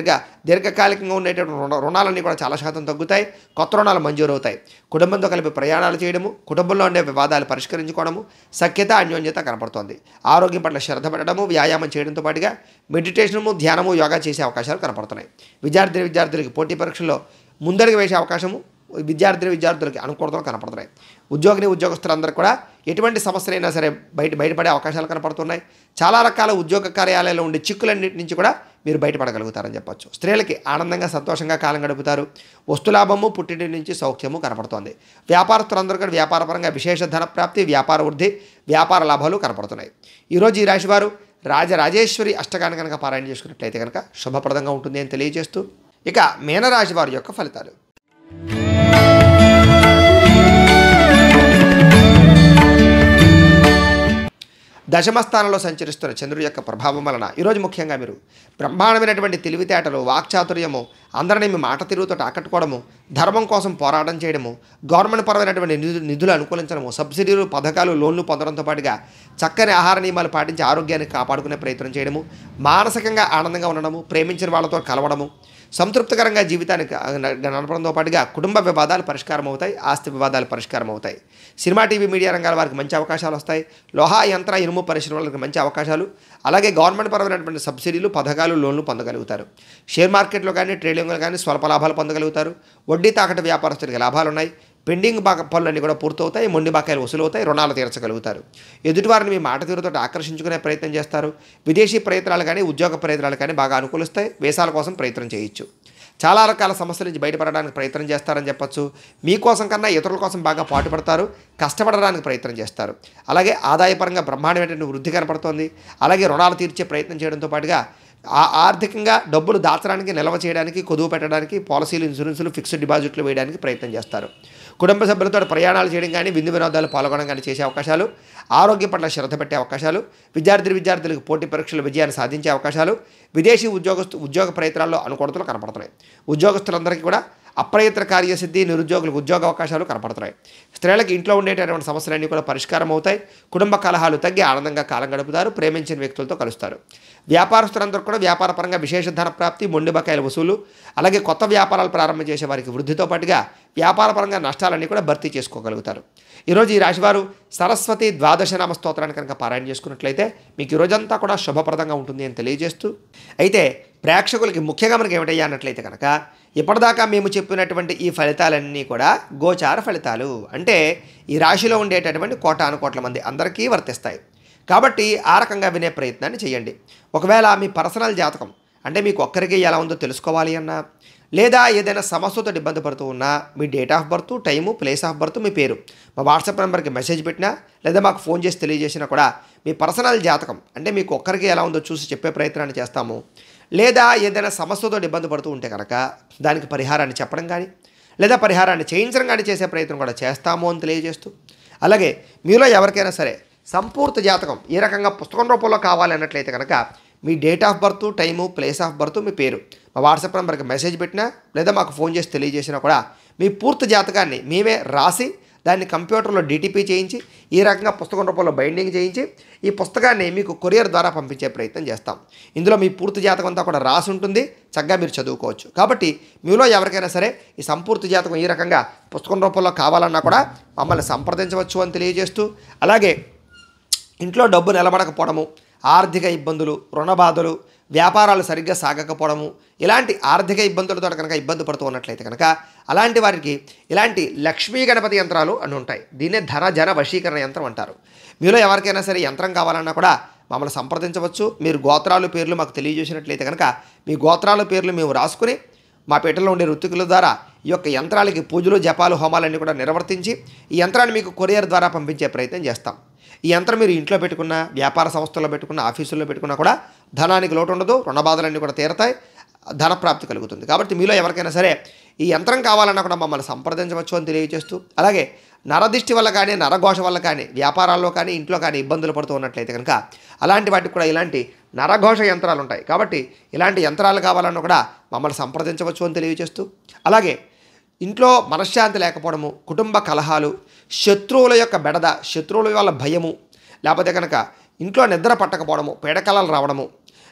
Speaker 1: దీర్ఘకాలికంగా ఉండేటువంటి రుణాలన్నీ కూడా చాలా శాతం తగ్గుతాయి. కొత్త రుణాలు మంజూరవుతాయి. కుటుంబంతో కలిపి ప్రయాణాలు చేయడము, కుటుంబంలో ఉండే వివాదాలు పరిష్కరించుకోవడము, సఖ్యత, అన్యోన్యత కనపడుతోంది. ఆరోగ్యం పట్ల శ్రద్ధ పెట్టడము, వ్యాయామం చేయడంతో పాటుగా మెడిటేషను, ధ్యానము, యోగా చేసే అవకాశాలు కనపడుతున్నాయి. విద్యార్థులకి పోటీ పరీక్షల్లో ముందడుగు వేసే అవకాశము విద్యార్థులకి అనుకూలతలు కనపడుతున్నాయి. ఉద్యోగస్తులందరూ కూడా ఎటువంటి సమస్యలైనా సరే బయటపడే అవకాశాలు కనపడుతున్నాయి. చాలా రకాల ఉద్యోగ కార్యాలయాల్లో ఉండే చిక్కులన్నింటి నుంచి కూడా మీరు బయటపడగలుగుతారని చెప్పొచ్చు. స్త్రీలకి ఆనందంగా, సంతోషంగా కాలం గడుపుతారు. వస్తులాభము, పుట్టింటి నుంచి సౌఖ్యము కనపడుతోంది. వ్యాపారస్తులందరూ కూడా వ్యాపారపరంగా విశేష ధన ప్రాప్తి, వ్యాపార వృద్ధి, వ్యాపార లాభాలు కనపడుతున్నాయి. ఈరోజు ఈ రాశివారు రాజరాజేశ్వరి అష్టకాన్ని కనుక పారాయణ చేసుకున్నట్లయితే కనుక శుభప్రదంగా ఉంటుంది అని తెలియజేస్తూ, ఇక మీనరాశి వారి యొక్క ఫలితాలు. దశమ స్థానంలో సంచరిస్తున్న చంద్రుడి యొక్క ప్రభావం వలన ఈరోజు ముఖ్యంగా మీరు బ్రహ్మాండమైనటువంటి తెలివితేటలు, వాక్చాతుర్యము, అందరినీ మీ మాట తిరుగుతో ఆకట్టుకోవడము, ధర్మం కోసం పోరాటం చేయడము, గవర్నమెంట్ పరమైనటువంటి నిధులు అనుకూలించడము, సబ్సిడీలు, పథకాలు, లోన్లు పొందడంతో పాటుగా చక్కని ఆహార నియమాలు పాటించి ఆరోగ్యాన్ని కాపాడుకునే ప్రయత్నం చేయడము, మానసికంగా ఆనందంగా ఉండడము, ప్రేమించిన వాళ్ళతో కలవడము, సంతృప్తికరంగా జీవితానికి నడపడంతో పాటుగా కుటుంబ వివాదాలు పరిష్కారం అవుతాయి. ఆస్తి వివాదాలు పరిష్కారం అవుతాయి. సినిమా, టీవీ, మీడియా రంగాల వారికి మంచి అవకాశాలు వస్తాయి. లోహా, యంత్ర, ఇనుము పరిశ్రమలకు మంచి అవకాశాలు, అలాగే గవర్నమెంట్ పరమైనటువంటి సబ్సిడీలు, పథకాలు, లోన్లు పొందగలుగుతారు. షేర్ మార్కెట్లో కానీ, ట్రేడింగ్లో కానీ స్వల్ప లాభాలు పొందగలుగుతారు. వడ్డీ తాకట్టు వ్యాపారస్తులకి లాభాలు ఉన్నాయి. పెండింగ్ పనులన్నీ కూడా పూర్తవుతాయి. మొండి బాకాయలు వసూలవుతాయి. రుణాలు తీర్చగలుగుతారు. ఎదుటివారిని మీ మాట తీరుతో ఆకర్షించుకునే ప్రయత్నం చేస్తారు. విదేశీ ప్రయత్నాలు కానీ, ఉద్యోగ ప్రయత్నాలు కానీ బాగా అనుకూలిస్తాయి. వేసాల కోసం ప్రయత్నం చేయొచ్చు. చాలా రకాల సమస్యల నుంచి బయటపడడానికి ప్రయత్నం చేస్తారని చెప్పొచ్చు. మీకోసం కన్నా ఇతరుల కోసం బాగా పాటుపడతారు. కష్టపడడానికి ప్రయత్నం చేస్తారు. అలాగే ఆదాయపరంగా బ్రహ్మాండమైనటువంటి వృద్ధి కనపడుతోంది. అలాగే రుణాలు తీర్చే ప్రయత్నం చేయడంతో పాటుగా ఆర్థికంగా డబ్బులు దాచడానికి, నిల్వ చేయడానికి, కొదువు పెట్టడానికి, పాలసీలు, ఇన్సూరెన్సులు, ఫిక్స్డ్ డిపాజిట్లు వేయడానికి ప్రయత్నం చేస్తారు. కుటుంబ సభ్యులతో ప్రయాణాలు చేయడం కానీ, విందు వినోదాలు పాల్గొనడం కానీ చేసే అవకాశాలు, ఆరోగ్యం పట్ల శ్రద్ధ పెట్టే అవకాశాలు, విద్యార్థులకు పోటీ పరీక్షల విజయాన్ని సాధించే అవకాశాలు, విదేశీ ఉద్యోగ ప్రయత్నాల్లో అనుకూలతలు కనపడుతున్నాయి. ఉద్యోగస్తులందరికీ కూడా అప్రయత్న కార్యసిద్ధి, నిరుద్యోగులకు ఉద్యోగ అవకాశాలు కనపడుతున్నాయి. స్త్రీలకు ఇంట్లో ఉండేటటువంటి సమస్యలన్నీ కూడా పరిష్కారం అవుతాయి. కుటుంబ కలహాలు తగ్గి ఆనందంగా కాలం గడుపుతారు. ప్రేమించిన వ్యక్తులతో కలుస్తారు. వ్యాపారస్తులందరూ కూడా వ్యాపారపరంగా విశేష ధన ప్రాప్తి, మొండి బకాయిల వసూలు, అలాగే కొత్త వ్యాపారాలు ప్రారంభం చేసే వారికి వృద్ధితో పాటుగా వ్యాపారపరంగా నష్టాలన్నీ కూడా భర్తీ చేసుకోగలుగుతారు. ఈరోజు ఈ రాశివారు సరస్వతి ద్వాదశనామ స్తోత్రాన్ని కనుక పారాయణ చేసుకున్నట్లయితే మీకు ఈ రోజంతా కూడా శుభప్రదంగా ఉంటుంది అని తెలియజేస్తూ, అయితే ప్రేక్షకులకి ముఖ్యంగా మనకి ఏమిటయ్యా అన్నట్లయితే కనుక ఇప్పటిదాకా మేము చెప్పినటువంటి ఈ ఫలితాలన్నీ కూడా గోచార ఫలితాలు, అంటే ఈ రాశిలో ఉండేటటువంటి కోటాను కోట్ల మంది అందరికీ వర్తిస్తాయి. కాబట్టి ఆ రకంగా వినే ప్రయత్నాన్ని చేయండి. ఒకవేళ మీ పర్సనల్ జాతకం అంటే మీకు ఒక్కరికి ఎలా ఉందో తెలుసుకోవాలి అన్నా, లేదా ఏదైనా సమస్యతో ఇబ్బంది పడుతూ ఉన్నా మీ date of birth, time, place of birth, మీ పేరు మా వాట్సాప్ నెంబర్కి మెసేజ్ పెట్టినా లేదా మాకు ఫోన్ చేసి తెలియజేసినా కూడా మీ పర్సనల్ జాతకం అంటే మీకు ఒక్కరికి ఎలా ఉందో చూసి చెప్పే ప్రయత్నాన్ని చేస్తాము. లేదా ఏదైనా సమస్యతో ఇబ్బంది పడుతూ ఉంటే కనుక దానికి పరిహారాన్ని చెప్పడం కానీ లేదా పరిహారాన్ని చేయించడం కానీ చేసే ప్రయత్నం కూడా చేస్తాము అని తెలియజేస్తూ, అలాగే మీలో ఎవరికైనా సరే సంపూర్తి జాతకం ఏ రకంగా పుస్తకం రూపంలో కావాలి అన్నట్లయితే కనుక మీ date of birth, time, place of birth, మీ పేరు మా వాట్సాప్ నెంబర్కి మెసేజ్ పెట్టినా లేదా మాకు ఫోన్ చేసి తెలియజేసినా కూడా మీ పూర్తి జాతకాన్ని మేమే రాసి దాన్ని కంప్యూటర్లో డిటిపి చేయించి ఈ రకంగా పుస్తకం రూపంలో బైండింగ్ చేయించి ఈ పుస్తకాన్ని మీకు కొరియర్ ద్వారా పంపించే ప్రయత్నం చేస్తాం. ఇందులో మీ పూర్తి జాతకం అంతా కూడా రాసి ఉంటుంది. చక్కగా మీరు చదువుకోవచ్చు. కాబట్టి మీలో ఎవరికైనా సరే ఈ సంపూర్తి జాతకం ఈ రకంగా పుస్తకం రూపంలో కావాలన్నా కూడా మమ్మల్ని సంప్రదించవచ్చు అని తెలియజేస్తూ, అలాగే ఇంట్లో డబ్బు నిలబడకపోవడము, ఆర్థిక ఇబ్బందులు, రుణ బాధలు, వ్యాపారాలు సరిగ్గా సాగకపోవడము, ఇలాంటి ఆర్థిక ఇబ్బందులతో కనుక ఇబ్బంది పడుతూ ఉన్నట్లయితే కనుక అలాంటి వారికి ఇలాంటి లక్ష్మీ గణపతి యంత్రాలు అని ఉంటాయి. దీన్నే ధన జన వశీకరణ యంత్రం అంటారు. మీలో ఎవరికైనా సరే యంత్రం కావాలన్నా కూడా మమ్మల్ని సంప్రదించవచ్చు. మీరు గోత్రాలు, పేర్లు మాకు తెలియజేసినట్లయితే కనుక మీ గోత్రాల పేర్లు మేము రాసుకుని మా పీటలో ఉండే ఋత్వికుల ద్వారా ఈ యొక్క యంత్రాలకి పూజలు జపాలు హోమాలన్నీ కూడా నిర్వర్తించి ఈ యంత్రాన్ని మీకు కొరియర్ ద్వారా పంపించే ప్రయత్నం చేస్తాం. ఈ యంత్రం మీరు ఇంట్లో పెట్టుకున్న, వ్యాపార సంస్థల్లో పెట్టుకున్న, ఆఫీసుల్లో పెట్టుకున్నా కూడా ధనానికి లోటు ఉండదు, రుణ బాధలన్నీ కూడా తీరతాయి, ధనప్రాప్తి కలుగుతుంది. కాబట్టి మీలో ఎవరికైనా సరే ఈ యంత్రం కావాలన్నా కూడా మమ్మల్ని సంప్రదించవచ్చు అని తెలియజేస్తూ, అలాగే నరదిష్టి వల్ల కానీ, నరఘోష వల్ల కానీ, వ్యాపారాల్లో కానీ, ఇంట్లో కానీ ఇబ్బందులు పడుతూ ఉన్నట్లయితే కనుక అలాంటి వాటికి కూడా ఇలాంటి నరఘోష యంత్రాలు ఉంటాయి. కాబట్టి ఇలాంటి యంత్రాలు కావాలన్నా కూడా మమ్మల్ని సంప్రదించవచ్చు అని తెలియజేస్తూ, అలాగే ఇంట్లో మనశ్శాంతి లేకపోవడము, కుటుంబ కలహాలు, శత్రువుల యొక్క బెడద, శత్రువుల వల్ల భయము, లేకపోతే కనుక ఇంట్లో నిద్ర పట్టకపోవడము, పీడకలలు రావడము,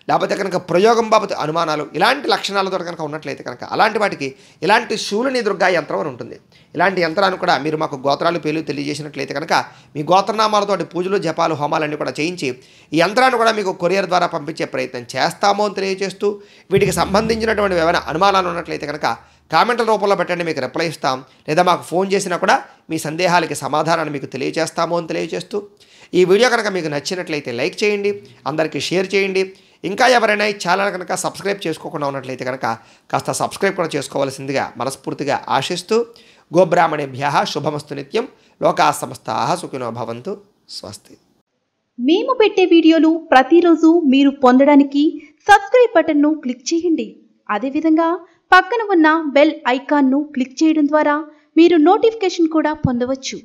Speaker 1: లేకపోతే కనుక ప్రయోగం బాబతు అనుమానాలు, ఇలాంటి లక్షణాలతో కనుక ఉన్నట్లయితే కనుక అలాంటి వాటికి ఇలాంటి శూలిని దుర్గా యంత్రం అని ఉంటుంది. ఇలాంటి యంత్రాన్ని కూడా మీరు మాకు గోత్రాలు పేర్లు తెలియజేసినట్లయితే కనుక మీ గోత్రనామాలతోటి పూజలు జపాలు హోమాలన్నీ కూడా చేయించి ఈ యంత్రాన్ని కూడా మీకు కొరియర్ ద్వారా పంపించే ప్రయత్నం చేస్తాము అని తెలియజేస్తూ, వీటికి సంబంధించినటువంటి ఏమైనా అనుమానాలు ఉన్నట్లయితే కనుక కామెంట్ల రూపంలో పెట్టండి, మీకు రిప్లై ఇస్తాం. లేదా మాకు ఫోన్ చేసినా కూడా మీ సందేహాలకి సమాధానాన్ని మీకు తెలియజేస్తాము అని తెలియజేస్తూ, ఈ వీడియో కనుక మీకు నచ్చినట్లయితే లైక్ చేయండి, అందరికీ షేర్ చేయండి. ఇంకా ఎవరైనా ఈ ఛానల్ కనుక సబ్స్క్రైబ్ చేసుకోకుండా ఉన్నట్లయితే కనుక కాస్త సబ్స్క్రైబ్ కూడా చేసుకోవాల్సిందిగా మనస్ఫూర్తిగా ఆశిస్తూ, గోబ్రాహ్మణేభ్యః శుభమస్తు నిత్యం, లోకాః సమస్తాః సుఖినో భవంతు. స్వస్తి.
Speaker 2: మేము పెట్టే వీడియోలు ప్రతిరోజు మీరు పొందడానికి సబ్స్క్రైబ్ బటన్ను క్లిక్ చేయండి. అదేవిధంగా పక్కన ఉన్న బెల్ ఐకాన్ను క్లిక్ చేయడం ద్వారా మీరు నోటిఫికేషన్ కూడా పొందవచ్చు.